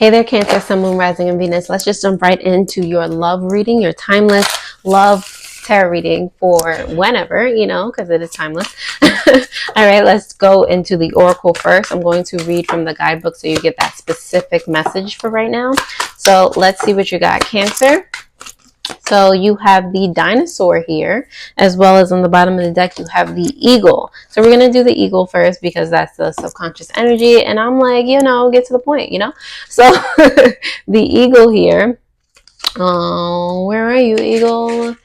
Hey there, Cancer, Sun, Moon, Rising, and Venus. Let's just jump right into your love reading, your timeless love tarot reading for whenever, because it is timeless. All right, let's go into the oracle first. I'm going to read from the guidebook so you get that specific message for right now. So let's see what you got, Cancer. So you have the dinosaur here, as well as on the bottom of the deck, you have the eagle. So we're going to do the eagle first because that's the subconscious energy. And I'm like, get to the point, So the eagle here, where are you, eagle?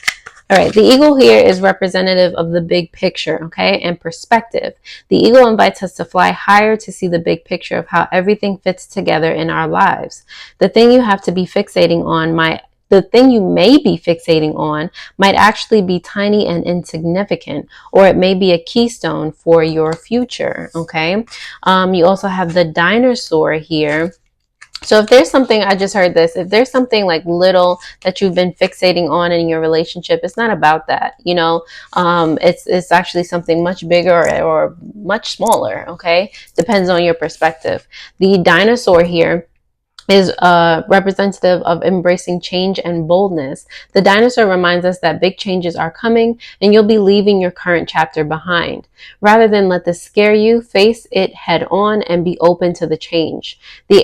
All right, the eagle here is representative of the big picture, okay, and perspective. The eagle invites us to fly higher to see the big picture of how everything fits together in our lives. The thing you have to be fixating on the thing you may be fixating on might actually be tiny and insignificant, or it may be a keystone for your future, okay? You also have the dinosaur here. So if there's something, I just heard this, if there's something like little that you've been fixating on in your relationship, it's not about that, it's actually something much bigger or much smaller, okay? Depends on your perspective. The dinosaur here is representative of embracing change and boldness. The dinosaur reminds us that big changes are coming and you'll be leaving your current chapter behind. Rather than let this scare you, face it head on and be open to the change. The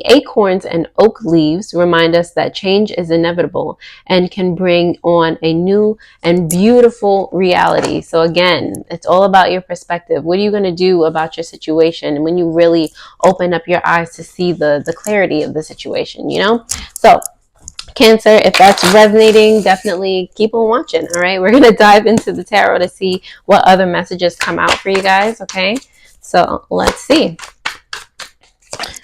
acorns and oak leaves remind us that change is inevitable and can bring on a new and beautiful reality. So again, it's all about your perspective. What are you going to do about your situation when you really open up your eyes to see the clarity of the situation, So Cancer, if that's resonating, definitely keep on watching. All right, we're going to dive into the tarot to see what other messages come out for you guys. Okay, so let's see.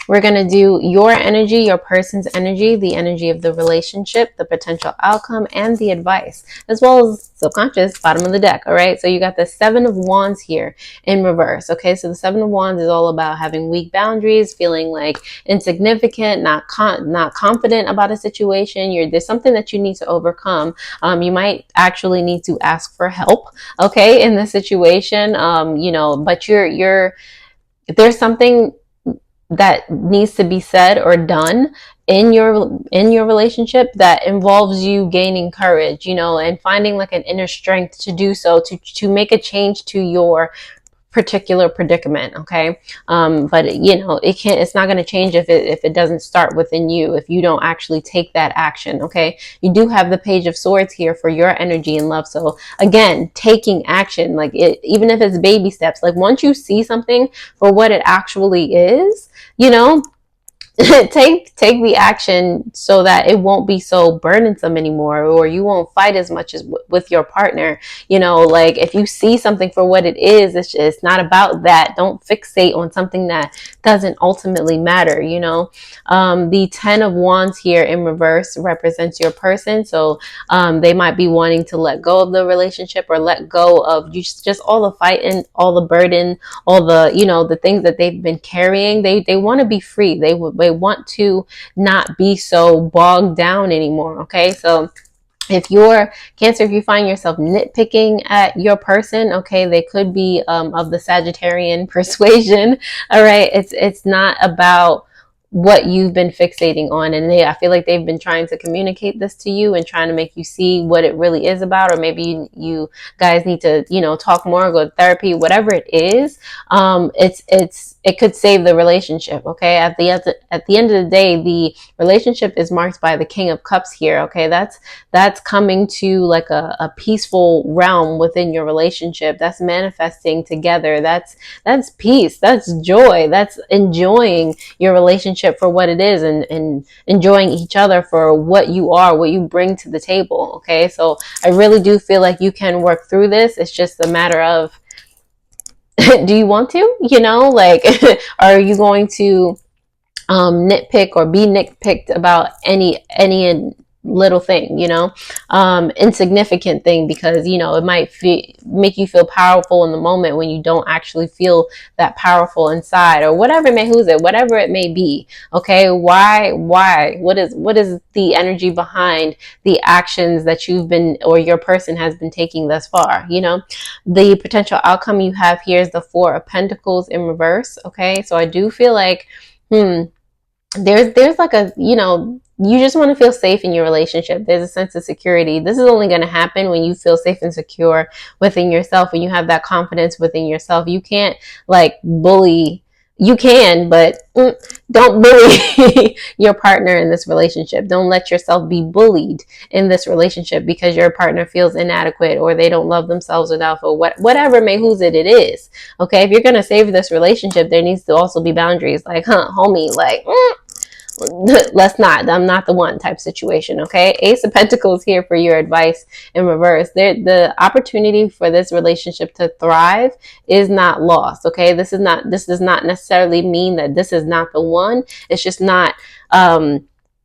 We're going to do your energy, your person's energy, the energy of the relationship, the potential outcome, and the advice, as well as subconscious, bottom of the deck. All right. So you got the 7 of Wands here in reverse. Okay. So the 7 of Wands is all about having weak boundaries, feeling like insignificant, not confident about a situation. There's something that you need to overcome. You might actually need to ask for help. Okay. In the situation, but if there's something that needs to be said or done in your relationship that involves you gaining courage, and finding like an inner strength to do so, to make a change to your particular predicament. Okay. But it's not going to change if it doesn't start within you, if you don't actually take that action. Okay. You do have the Page of Swords here for your energy and love. So again, taking action, like even if it's baby steps, like once you see something for what it actually is, take the action so that it won't be so burdensome anymore, or you won't fight as much as with your partner. Like if you see something for what it is, it's not about that. Don't fixate on something that doesn't ultimately matter. The 10 of Wands here in reverse represents your person. So they might be wanting to let go of the relationship, or let go of just all the fighting, all the burden, all the the things that they've been carrying. They want to be free. They want to not be so bogged down anymore. Okay, so if you're Cancer, if you find yourself nitpicking at your person, okay, they could be of the Sagittarian persuasion. All right, it's not about what you've been fixating on, and I feel like they've been trying to communicate this to you and trying to make you see what it really is about, or maybe you guys need to talk more, go to therapy, whatever it is. It could save the relationship. Okay, at the end of the day, the relationship is marked by the King of Cups here. Okay, that's coming to like a peaceful realm within your relationship. That's manifesting together. That's peace. That's joy. That's enjoying your relationship for what it is, and enjoying each other for what you are, what you bring to the table. Okay, so I really do feel like you can work through this. It's just a matter of do you want to, like, are you going to nitpick or be nitpicked about any little thing, insignificant thing, because it might make you feel powerful in the moment when you don't actually feel that powerful inside, or whatever it may be. Okay, why what is the energy behind the actions that you've been, or your person has been taking thus far? The potential outcome you have here is the 4 of Pentacles in reverse. Okay, so I do feel like there's like a, you just want to feel safe in your relationship. There's a sense of security. This is only going to happen when you feel safe and secure within yourself, when you have that confidence within yourself. You can't like bully. You can, but don't bully your partner in this relationship. Don't let yourself be bullied in this relationship because your partner feels inadequate or they don't love themselves enough or whatever may who's it is. Okay, if you're gonna save this relationship, there needs to also be boundaries. Like, homie, like, let's not, I'm not the one type situation. Okay, Ace of Pentacles here for your advice in reverse. The opportunity for this relationship to thrive is not lost. Okay, this does not necessarily mean that this is not the one. It's just not,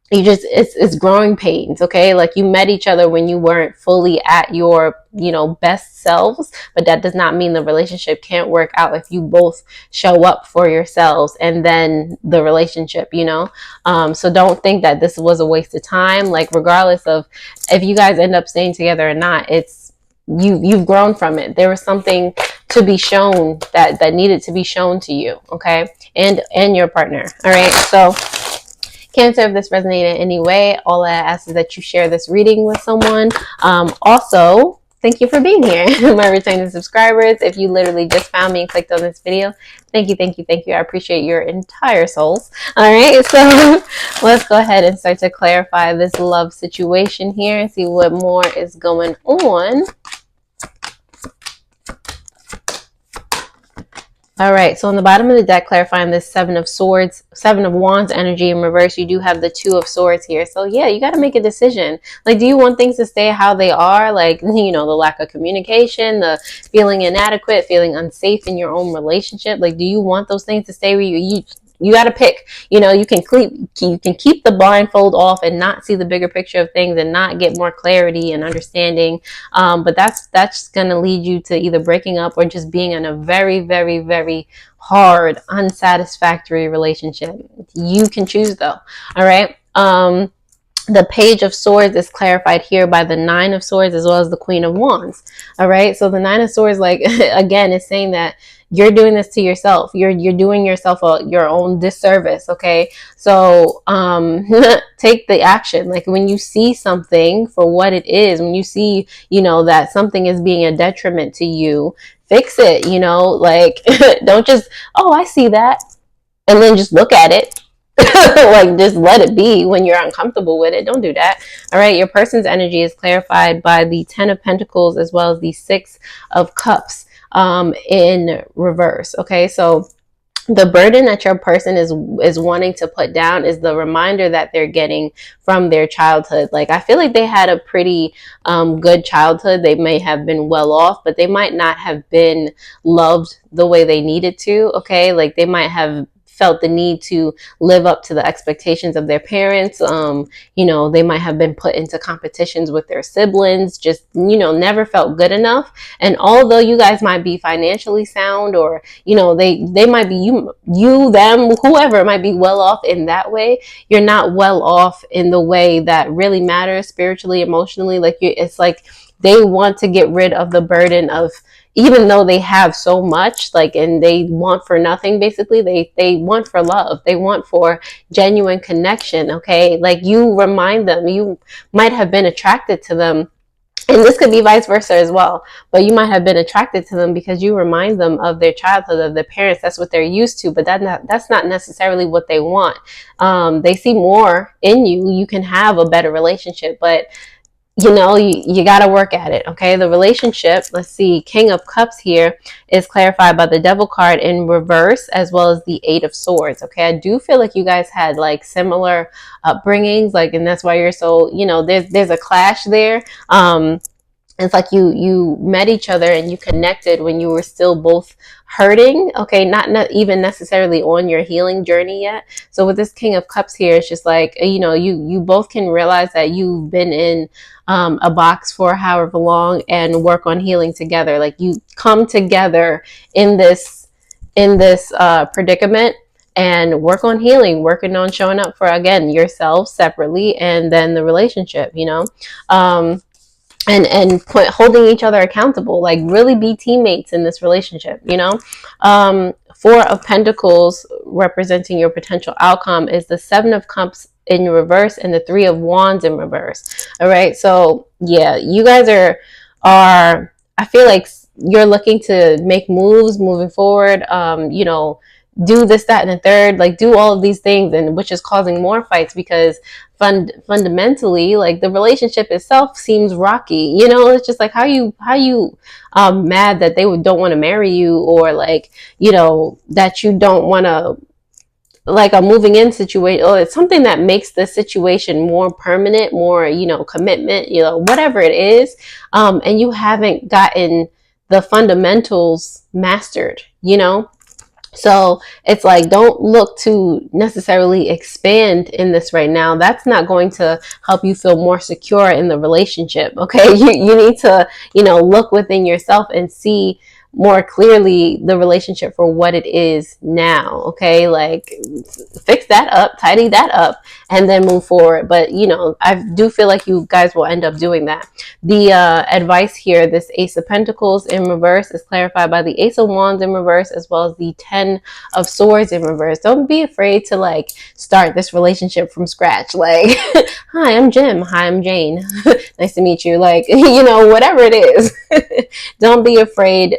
it's growing pains. Okay, like you met each other when you weren't fully at your best selves, but that does not mean the relationship can't work out if you both show up for yourselves and then the relationship, so don't think that this was a waste of time. Like, regardless of if you guys end up staying together or not, it's you've grown from it. There was something to be shown that needed to be shown to you. Okay, and your partner. All right, so Cancer, if this resonated in any way, all I ask is that you share this reading with someone. Also, thank you for being here. My returning subscribers, if you literally just found me and clicked on this video, thank you, thank you, thank you. I appreciate your entire souls. All right, so let's go ahead and start to clarify this love situation here and see what more is going on. All right, so on the bottom of the deck, clarifying this Seven of Swords, Seven of Wands energy in reverse, you do have the Two of Swords here. So yeah, you got to make a decision. Like, do you want things to stay how they are? Like, the lack of communication, the feeling inadequate, feeling unsafe in your own relationship. Like, do you want those things to stay where you got to pick? You can keep the blindfold off and not see the bigger picture of things and not get more clarity and understanding. But that's going to lead you to either breaking up or just being in a very, very, very hard, unsatisfactory relationship. You can choose though. All right. The Page of Swords is clarified here by the Nine of Swords as well as the Queen of Wands. All right. So the Nine of Swords, like, again, is saying that you're doing this to yourself. You're doing yourself your own disservice. Okay. So, take the action. Like, when you see something for what it is, when you see, that something is being a detriment to you, fix it, like, don't just, oh, I see that, and then just look at it. Like, just let it be when you're uncomfortable with it. Don't do that. All right. Your person's energy is clarified by the Ten of Pentacles as well as the Six of Cups in reverse. Okay. So the burden that your person is wanting to put down is the reminder that they're getting from their childhood. Like, I feel like they had a pretty good childhood. They may have been well off, but they might not have been loved the way they needed to. Okay. Like, they might have felt the need to live up to the expectations of their parents. They might have been put into competitions with their siblings, just, never felt good enough. And although you guys might be financially sound, or, they might be, them, whoever might be well off in that way, you're not well off in the way that really matters spiritually, emotionally. Like, it's like they want to get rid of the burden of, even though they have so much, like, and they want for nothing, basically, they want for love. They want for genuine connection. Okay. Like, you remind them, you might have been attracted to them, and this could be vice versa as well, but you might have been attracted to them because you remind them of their childhood, of their parents. That's what they're used to, but that's not necessarily what they want. They see more in you. You can have a better relationship, but you got to work at it. Okay. The relationship, let's see, King of Cups here is clarified by the Devil card in reverse, as well as the Eight of Swords. Okay. I do feel like you guys had like similar upbringings, like, and that's why you're so, there's a clash there. It's like you met each other and you connected when you were still both hurting. Okay, not even necessarily on your healing journey yet. So with this King of Cups here, it's just like, you both can realize that you've been in a box for however long and work on healing together. Like, you come together in this predicament and work on healing, working on showing up for, again, yourself separately and then the relationship. holding each other accountable, like really be teammates in this relationship, you know. Four of Pentacles representing your potential outcome is the Seven of Cups in reverse and the Three of Wands in reverse. All right, so yeah, you guys are I feel like you're looking to make moves moving forward, you know, do this, that, and the third, like do all of these things, and which is causing more fights because fundamentally, like the relationship itself seems rocky. You know, it's just like how you mad that they don't want to marry you, or like, you know, that you don't want to, like a moving in situation, or it's something that makes the situation more permanent, more, you know, commitment, you know, whatever it is, and you haven't gotten the fundamentals mastered, you know. So it's like, don't look to necessarily expand in this right now. That's not going to help you feel more secure in the relationship. Okay. You need to, you know, look within yourself and see more clearly the relationship for what it is now. Okay. Like fix that up, tidy that up, and then move forward. But, you know, I do feel like you guys will end up doing that. The advice here, this Ace of Pentacles in reverse, is clarified by the Ace of Wands in reverse, as well as the Ten of Swords in reverse. Don't be afraid to like start this relationship from scratch. Like, hi, I'm Jim. Hi, I'm Jane. Nice to meet you. Like, you know, whatever it is. Don't be afraid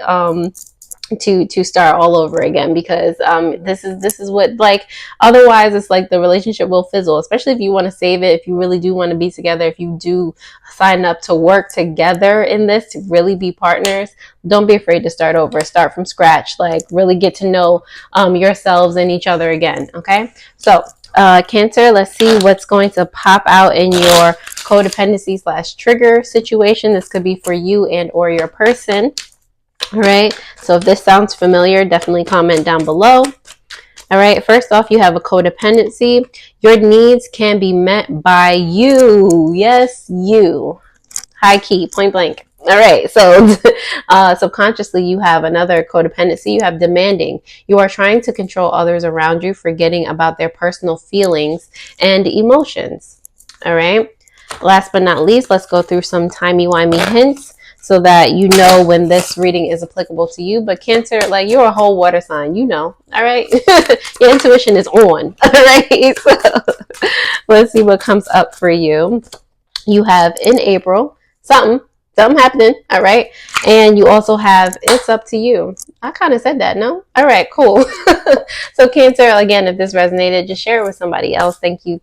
to start all over again, because this is what, like, otherwise it's like the relationship will fizzle, especially if you want to save it, if you really do want to be together, if you do sign up to work together in this, to really be partners. Don't be afraid to start over, start from scratch, like really get to know yourselves and each other again. Okay, so Cancer, let's see what's going to pop out in your codependency / trigger situation. This could be for you and or your person. All right, so if this sounds familiar, definitely comment down below. All right, first off, you have a codependency. Your needs can be met by you. Yes, you. High key, point blank. All right, so subconsciously, you have another codependency. You have demanding. You are trying to control others around you, forgetting about their personal feelings and emotions. All right, last but not least, let's go through some timey-wimey hints so that you know when this reading is applicable to you. But Cancer, like, you're a whole water sign, you know. All right, your intuition is on. All right, so let's see what comes up for you. You have in April something happening. All right, and you also have it's up to you. I kind of said that, no? All right, cool. So Cancer, again, if this resonated, just share it with somebody else. Thank you.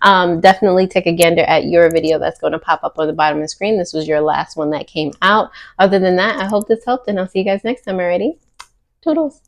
Definitely take a gander at your video that's going to pop up on the bottom of the screen. This was your last one that came out. Other than that, I hope this helped, and I'll see you guys next time. Alrighty, toodles.